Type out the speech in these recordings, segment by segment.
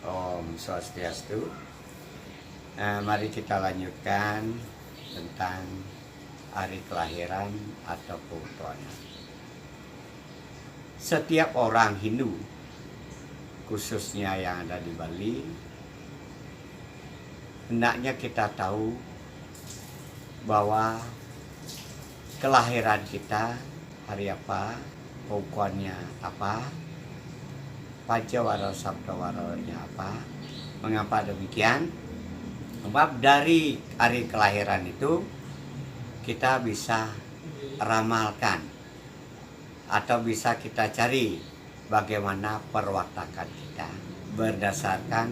Om Swastiastu. Mari kita lanjutkan tentang hari kelahiran atau keutuhan. Setiap orang Hindu, khususnya yang ada di Bali, hendaknya kita tahu bahwa kelahiran kita hari apa, keutuhannya apa, Pancawara Sabdawaranya apa. Mengapa demikian? Sebab dari hari kelahiran itu kita bisa ramalkan atau bisa kita cari bagaimana perwatakan kita berdasarkan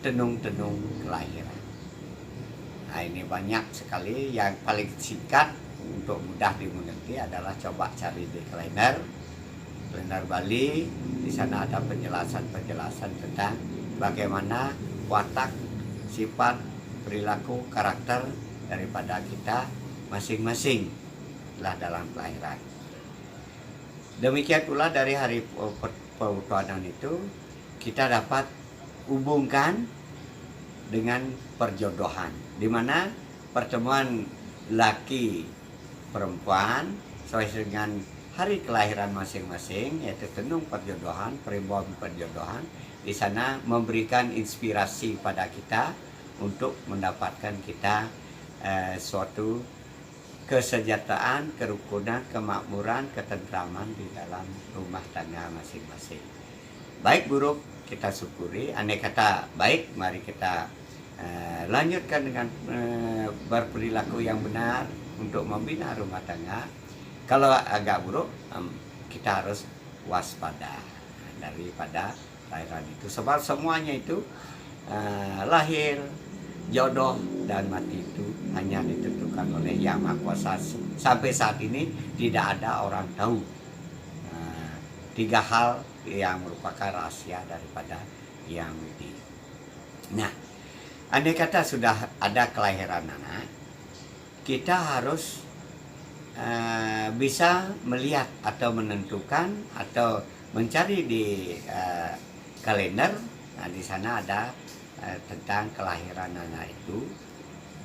tenung-tenung kelahiran. Nah, ini banyak sekali. Yang paling singkat untuk mudah dimengerti adalah coba cari di kalender Bali. Di sana ada penjelasan tentang bagaimana watak, sifat, perilaku, karakter daripada kita masing-masing lah dalam kelahiran. Demikian pula dari hari perwujudan itu kita dapat hubungkan dengan perjodohan, di mana pertemuan laki perempuan sesuai dengan hari kelahiran masing-masing, yaitu tenung perjodohan, perimbun perjodohan. Di sana memberikan inspirasi pada kita untuk mendapatkan kita suatu kesejahteraan, kerukunan, kemakmuran, ketentraman di dalam rumah tangga masing-masing. Baik buruk kita syukuri, andai kata baik, mari kita lanjutkan dengan berperilaku yang benar untuk membina rumah tangga. Kalau agak buruk, kita harus waspada daripada kelahiran itu. Sebab semuanya itu lahir, jodoh, dan mati itu hanya ditentukan oleh Yang Maha Kuasa. Sampai saat ini tidak ada orang tahu tiga hal yang merupakan rahasia daripada Yang Widi. Nah, andai kata sudah ada kelahiran anak, kita harus bisa melihat atau menentukan atau mencari di kalender. Nah, di sana ada tentang kelahiran anak itu,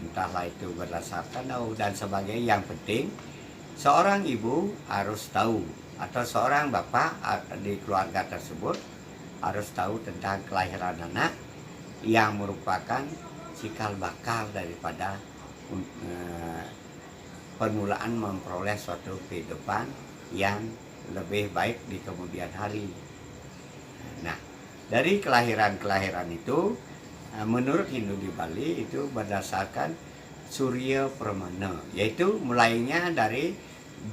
entahlah itu berdasarkan dan sebagainya. Yang penting seorang ibu harus tahu atau seorang bapak di keluarga tersebut harus tahu tentang kelahiran anak yang merupakan cikal bakal daripada permulaan memperoleh suatu kehidupan yang lebih baik di kemudian hari. Nah, dari kelahiran itu menurut Hindu di Bali itu berdasarkan Surya Pramana, yaitu mulainya dari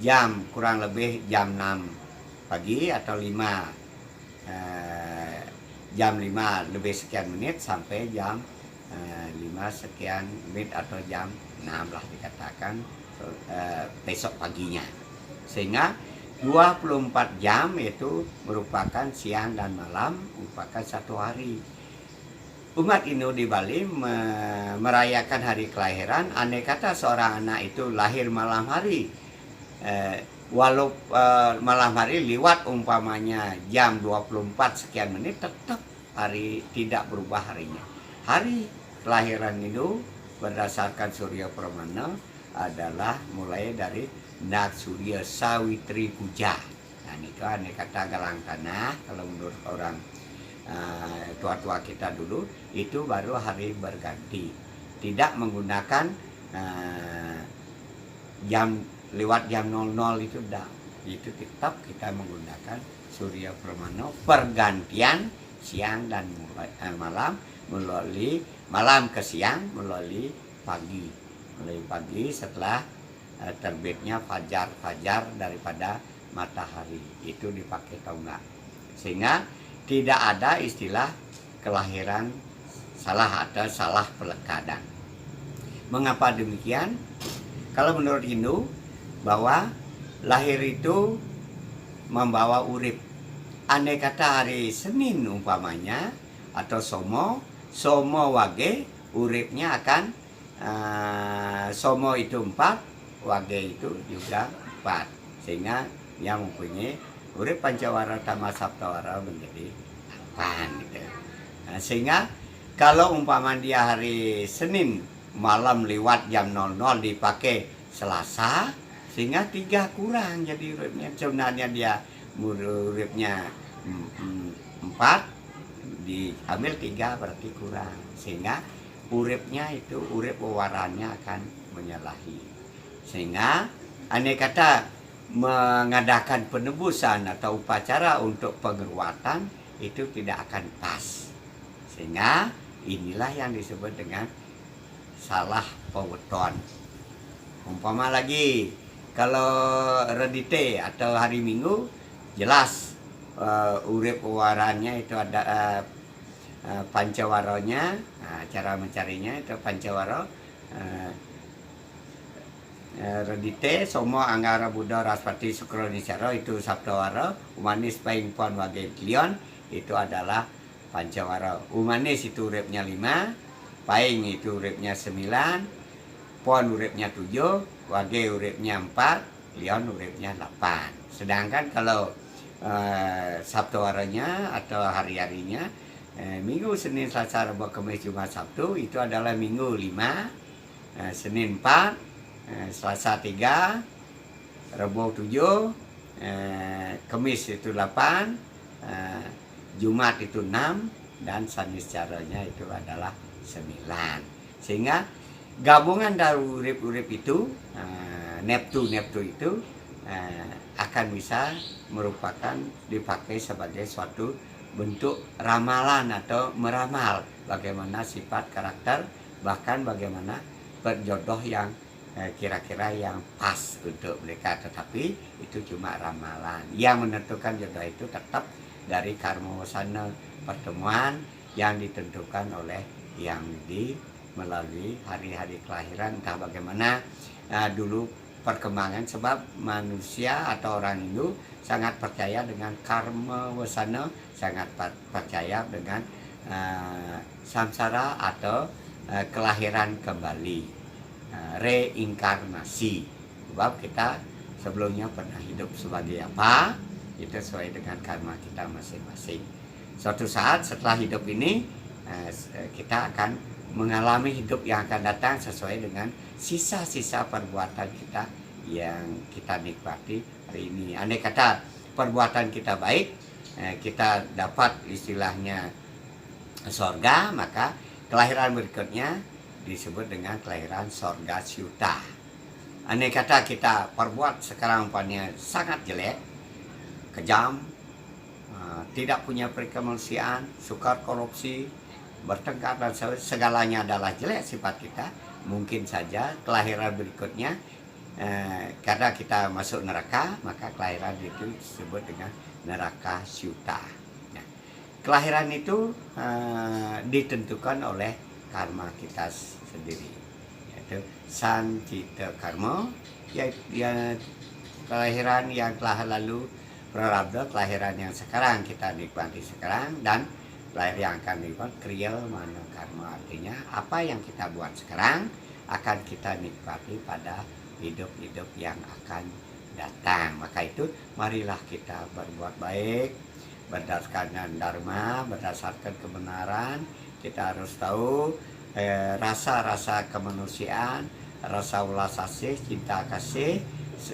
jam kurang lebih jam 6 pagi atau jam 5 lebih sekian menit sampai jam 5 sekian menit atau jam 6 lah dikatakan besok paginya. Sehingga 24 jam itu merupakan siang dan malam, merupakan satu hari. Umat Hindu di Bali merayakan hari kelahiran. Andai kata seorang anak itu lahir malam hari, walau malam hari lewat umpamanya jam 24 sekian menit, tetap hari tidak berubah harinya. Hari kelahiran itu berdasarkan Surya Pramana adalah mulai dari Nak Surya Sawitri Puja. Nah, ini kan kata galang tanah. Kalau menurut orang tua-tua kita dulu, itu baru hari berganti. Tidak menggunakan lewat jam 00 itu dah. Itu tetap kita menggunakan Surya Pramana pergantian siang dan malam, melalui malam ke siang, melalui pagi. Mulai pagi setelah terbitnya fajar daripada matahari itu dipakai tonggak, sehingga tidak ada istilah kelahiran salah atau salah pelekadan. Mengapa demikian? Kalau menurut Hindu bahwa lahir itu membawa urip. Andai kata hari Senin umpamanya atau somo wage, uripnya akan somo itu 4, wage itu juga 4, sehingga yang mempunyai urip Pancawara Tama Saptawara menjadi 8 gitu. Nah, sehingga kalau umpama dia hari Senin malam lewat jam 00 dipakai Selasa, sehingga 3 kurang jadi uripnya. Sebenarnya dia uripnya 4, diambil 3 berarti kurang, sehingga uripnya itu urip pewarannya akan menyalahi. Sehingga andai kata mengadakan penebusan atau upacara untuk pengeruatan itu tidak akan pas. Sehingga inilah yang disebut dengan salah peweton. Umpama lagi kalau redite atau hari Minggu jelas urip pewarannya itu ada pancawaronya. Cara mencarinya itu pancawaro redite somo anggara buddha raspati sukronisaro itu saptawaro, umanis paing pon wage klion itu adalah pancawaro. Umanis itu uripnya 5, paing itu uripnya 9, pon uripnya 7, wage uripnya 4, lion uripnya 8. Sedangkan kalau sabtuwaranya atau hari-harinya Minggu, Senin, Selasa, Rabu, Kamis, Jumat, Sabtu itu adalah Minggu 5, Senin 4, Selasa 3, Rabu 7, Kamis itu 8, Jumat itu 6, dan Saniscaranya itu adalah 9. Sehingga gabungan dari urip-urip itu, Neptu itu akan bisa merupakan dipakai sebagai suatu bentuk ramalan atau meramal bagaimana sifat karakter, bahkan bagaimana berjodoh yang kira-kira yang pas untuk mereka. Tetapi itu cuma ramalan. Yang menentukan jodoh itu tetap dari karma wasana pertemuan yang ditentukan oleh yang melalui hari-hari kelahiran, entah bagaimana dulu perkembangan. Sebab manusia atau orang Hindu sangat percaya dengan karma wasana, sangat percaya dengan samsara atau kelahiran kembali, reinkarnasi. Sebab kita sebelumnya pernah hidup sebagai apa, itu sesuai dengan karma kita masing-masing. Suatu saat setelah hidup ini kita akan mengalami hidup yang akan datang sesuai dengan sisa-sisa perbuatan kita yang kita nikmati hari ini. Andai kata perbuatan kita baik, kita dapat istilahnya sorga, maka kelahiran berikutnya disebut dengan kelahiran sorga syuta. Andai kata kita perbuat sekarang umpamanya sangat jelek, kejam, tidak punya perkemanusiaan, suka korupsi, bertengkar dan segalanya adalah jelek sifat kita, mungkin saja kelahiran berikutnya karena kita masuk neraka, maka kelahiran itu disebut dengan neraka syuta. Nah, kelahiran itu ditentukan oleh karma kita sendiri, yaitu sancita karma, yaitu kelahiran yang telah lalu, prarabdha kelahiran yang sekarang kita nikmati sekarang, dan lahir yang akan dibuat kriya mana karma. Artinya apa yang kita buat sekarang akan kita nikmati pada hidup-hidup yang akan datang. Maka itu marilah kita berbuat baik berdasarkan dharma, berdasarkan kebenaran. Kita harus tahu rasa-rasa kemanusiaan, rasa ulas asih, cinta kasih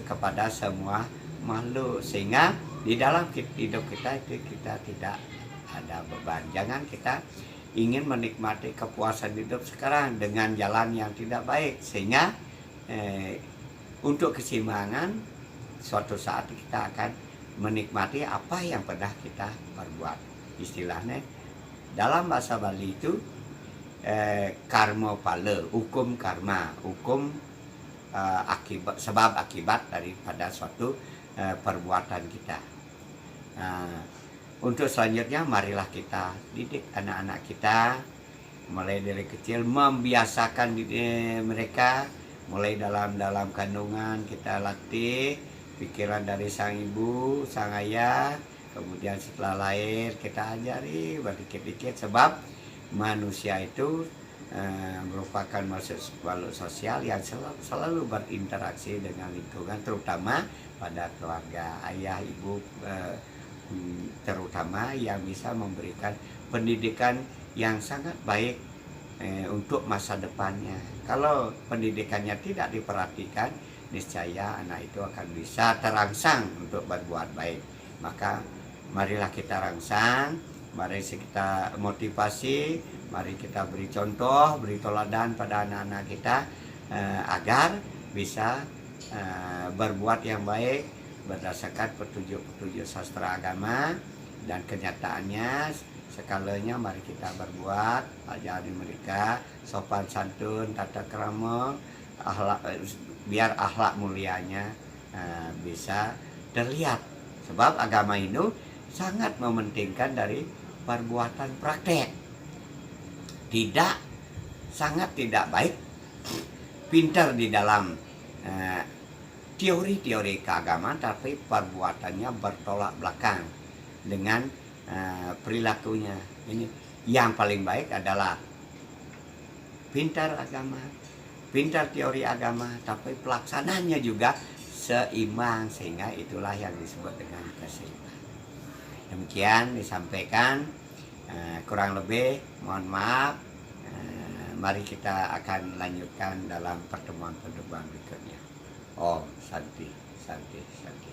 kepada semua makhluk, sehingga di dalam hidup kita itu kita tidak ada beban. Jangan kita ingin menikmati kepuasan hidup sekarang dengan jalan yang tidak baik, sehingga untuk keseimbangan suatu saat kita akan menikmati apa yang pernah kita perbuat. Istilahnya dalam bahasa Bali itu karma pala, hukum karma, hukum akibat, sebab akibat daripada suatu perbuatan kita. Untuk selanjutnya marilah kita didik anak-anak kita mulai dari kecil, membiasakan mereka mulai dalam kandungan. Kita latih pikiran dari sang ibu, sang ayah, kemudian setelah lahir kita ajari berdikit-dikit, sebab manusia itu merupakan makhluk sosial yang selalu berinteraksi dengan lingkungan, terutama pada keluarga, ayah, ibu, terutama yang bisa memberikan pendidikan yang sangat baik untuk masa depannya. Kalau pendidikannya tidak diperhatikan, niscaya anak itu akan bisa terangsang untuk berbuat baik. Maka marilah kita rangsang, mari kita motivasi, mari kita beri contoh, beri teladan pada anak-anak kita agar bisa berbuat yang baik berdasarkan petunjuk-petunjuk sastra agama, dan kenyataannya sekalanya mari kita berbuat, ajari mereka sopan santun, tata krama, biar akhlak mulianya bisa terlihat. Sebab agama itu sangat mementingkan dari perbuatan praktek. Sangat tidak baik pintar di dalam teori-teori keagamaan, tapi perbuatannya bertolak belakang dengan perilakunya. Ini yang paling baik adalah pintar agama, pintar teori agama, tapi pelaksananya juga seimbang, sehingga itulah yang disebut dengan keseimbangan. Demikian disampaikan, kurang lebih mohon maaf. Mari kita akan lanjutkan dalam pertemuan berikutnya. Oh, santi, santi, santi.